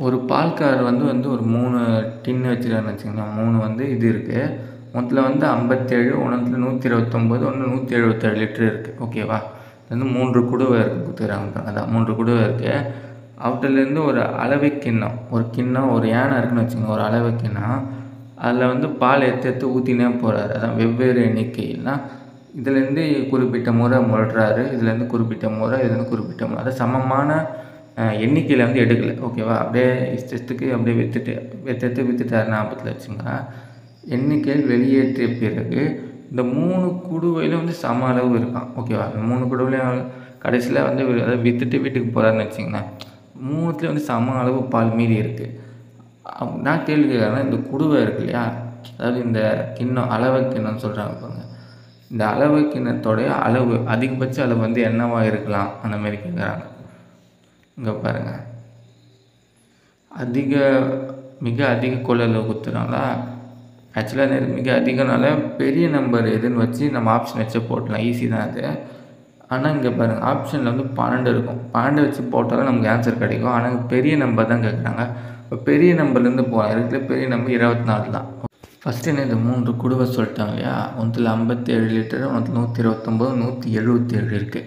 ஒரு பால்காரர் வந்து ஒரு 3 டின்னு வச்சுருக்காருன்னு வச்சுக்கோங்களேன். 3 வந்து இது இருக்குது. ஒன்றில் வந்து 57, ஒன்றில் 129, ஒன்று 177 லிட்டர் இருக்குது. ஓகேவா? இது வந்து 3 குடுவை இருக்குது கொடுத்துருக்காங்க. அதான் 3 குடுவை இருக்குது. அவற்றிலேருந்து ஒரு அளவை கிண்ணம், ஒரு கிண்ணம், ஒரு யானை இருக்குன்னு வச்சுக்கோங்க, ஒரு அளவை கிண்ணம். அதில் வந்து பால் எடுத்து ஊற்றினே போகிறாரு. அதான் வெவ்வேறு எண்ணிக்கைனா இதுலேருந்து குறிப்பிட்ட முறை மொள்கிறாரு, இதுலேருந்து குறிப்பிட்ட முறை, இதுலேருந்து குறிப்பிட்ட முறை. அது சமமான எண்ணிக்கையில் வந்து எடுக்கலை. ஓகேவா? அப்படியே இஷ்டத்துக்கு அப்படியே விற்றுட்டாரு ஞாபகத்தில் வச்சுங்க. எண்ணிக்கையில் வெளியேற்றிய பிறகு இந்த 3 குடுவையிலும் வந்து சம அளவு இருக்கான். ஓகேவா? இந்த 3 குடுவையிலையும் கடைசியில் வந்து அதாவது விற்றுட்டு வீட்டுக்கு போகிறாருன்னு வச்சுங்களேன். 3த்துலேயும் வந்து சம அளவு பால் மீதி இருக்குது. நான் கேள்வி கேட்குறேன்னா, இந்த குடுவை இருக்கு இல்லையா, அதாவது இந்த கிண்ணம், அளவை கிண்ணம்னு சொல்கிறாங்க பாருங்க. இந்த அளவை கிண்ணத்தோடைய அளவு, அதிகபட்ச அளவு வந்து என்னவாக இருக்கலாம் அந்த மாதிரி கேட்குறாங்க. இங்கே பாருங்கள், மிக அதிக கொள்ளளவு கொடுத்துறாங்களா. ஆக்சுவலாக மிக அதிகனால பெரிய நம்பர் எதுன்னு வச்சு நம்ம ஆப்ஷன் வச்சு போட்டலாம், ஈஸி தான் அது. ஆனால் இங்கே பாருங்கள், ஆப்ஷனில் வந்து 12 இருக்கும். 12 வச்சு போட்டாலும் நமக்கு ஆன்சர் கிடைக்கும். ஆனால் பெரிய நம்பர் தான் கேட்குறாங்க. இப்போ பெரிய நம்பர்லேருந்து போகலாம். இருக்கிற பெரிய நம்பர் 24 தான். ஃபஸ்ட்டு என்ன, இந்த 3 குடுவை சொல்லிட்டாங்க இல்லையா. ஒன்றில் 57 லிட்டரு, ஒன்றில் 129, 177 இருக்குது.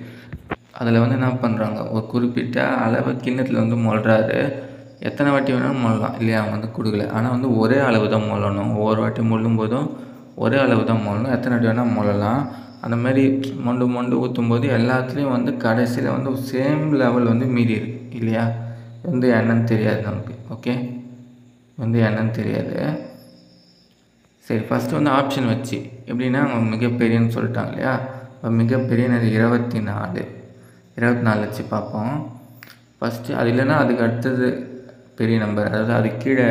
அதில் வந்து என்ன பண்ணுறாங்க, ஒரு குறிப்பிட்ட அளவு கிண்ணத்தில் வந்து மொள்கிறாரு. எத்தனை வாட்டி வேணாலும் மொள்ளலாம் இல்லையா, அவங்க வந்து கொடுக்கல. ஆனால் வந்து ஒரே அளவு தான் மொள்ளணும். ஒவ்வொரு வாட்டி மொள்ளும் போதும் ஒரே அளவு தான் மொள்ளணும். எத்தனை வாட்டி வேணால் மொள்ளலாம். அந்த மாதிரி மொண்டு ஊற்றும்போது எல்லாத்துலேயும் வந்து கடைசியில் வந்து சேம் லெவல் வந்து மீதி இருக்குது இல்லையா. வந்து என்னன்னு தெரியாது நமக்கு. ஓகே, வந்து என்னன்னு தெரியாது. சரி, ஃபஸ்ட்டு வந்து ஆப்ஷன் வச்சு எப்படின்னா, அவங்க மிகப்பெரியன்னு சொல்லிட்டாங்க இல்லையா. இப்போ மிகப்பெரியன்னு 24 வச்சு பார்ப்போம். ஃபஸ்ட்டு அது இல்லைன்னா அதுக்கு அடுத்தது பெரிய நம்பர், அதாவது அதுக்கு கீழே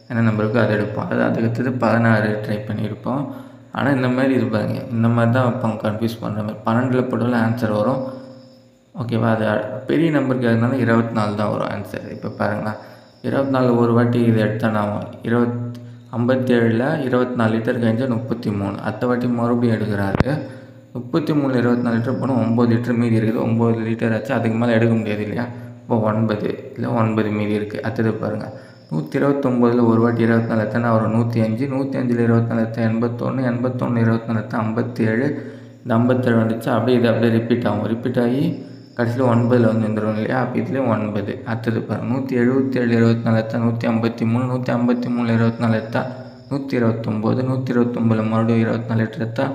என்ன நம்பர் இருக்கோ அதை எடுப்போம். அதாவது அதுக்கு அடுத்தது 16 ட்ரை பண்ணியிருப்போம். ஆனால் இந்த மாதிரி இருப்பாங்க, இந்த மாதிரி தான் வைப்பாங்க, கன்ஃபியூஸ் பண்ணுற மாதிரி. 12 போட்டாலும் ஆன்சர் வரும். ஓகேவா? அது பெரிய நம்பர் கேட்கறதுனால 24 தான் வரும் ஆன்சர். இப்போ பாருங்களேன், 24 ஒரு வாட்டி இது எடுத்தால் நான் 57ல் 24 லிட்டர் கழிஞ்சா 33. அடுத்த வாட்டி மறுபடியும் எடுக்கிறாரு. 33 24 லிட்டர் போனால் 9 லிட்டர் மீதி இருக்குது. 9 லிட்டர் ஆச்சு, அதுக்கு மேலே எடுக்க முடியாது இல்லையா. இப்போ 9 இல்லை 9 மீதி இருக்குது. அடுத்தது பாருங்கள், 129ல் ஒரு வாட்டி 24 எத்தனை வரும், 105. 105ல் 24 எத்தனை, 81. 81 24 எத்தனை, 57. இந்த 57 வந்துச்சு. அப்படியே இது அப்படியே ரிப்பீட் ஆகும். ரிப்பீட் ஆகி கடைசியில் 9ல் வந்து வந்துடும் இல்லையா. அப்போ இதுலேயும் 9. அடுத்தது பாருங்கள், 177 24 எத்தனை, 153. 153 24 எத்தா 129. 129ல் மறுபடியும் 24 லிட்டர் எத்தா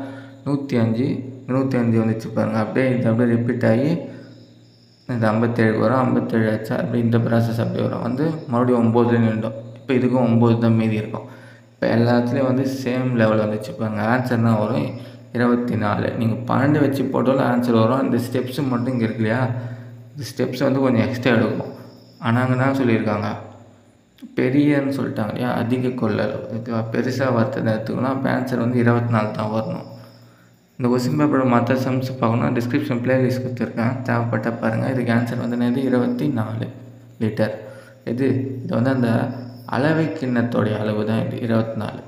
105. 105 வந்துச்சு பாருங்கள். அப்படியே இது அப்படியே ரிப்பீட் ஆகி இந்த 57 வரும். 57 ஆச்சா, அப்படியே இந்த ப்ராசஸ் அப்படியே வரும். வந்து மறுபடியும் 9 நின்றோம். இப்போ இதுக்கும் 9 தான் மீதி இருக்கும். இப்போ எல்லாத்துலேயும் வந்து சேம் லெவல் வந்துச்சு பாருங்கள். ஆன்சர் தான் வரும் 24. நீங்கள் 12 வச்சு போட்டாலும் ஆன்சர் வரும். இந்த ஸ்டெப்ஸு மட்டும் இங்கே இருக்கு இல்லையா, இந்த ஸ்டெப்ஸ் வந்து கொஞ்சம் எக்ஸ்ட்ரா எடுக்கும். ஆனால் அங்கே என்ன சொல்லியிருக்காங்க, பெரியன்னு சொல்லிட்டாங்க இல்லையா, அதிக கொள்ளளவு. இதுவாக பெருசாக வர்த்ததை எடுத்துக்கணும். அப்போ ஆன்சர் வந்து 24 தான் வரணும். இந்த கொஸ்டின் பேப்பரோட மற்ற சம்ஸ் பார்க்கணும், டிஸ்கிரிப்ஷன் பிளேலிஸ்ட் கொடுத்துருக்கேன், தேவைப்பட்ட பாருங்கள். இதுக்கு ஆன்சர் வந்து என்னது, 24 லிட்டர். இது வந்து அந்த அளவை கிண்ணத்தோடைய அளவு தான் இது 24.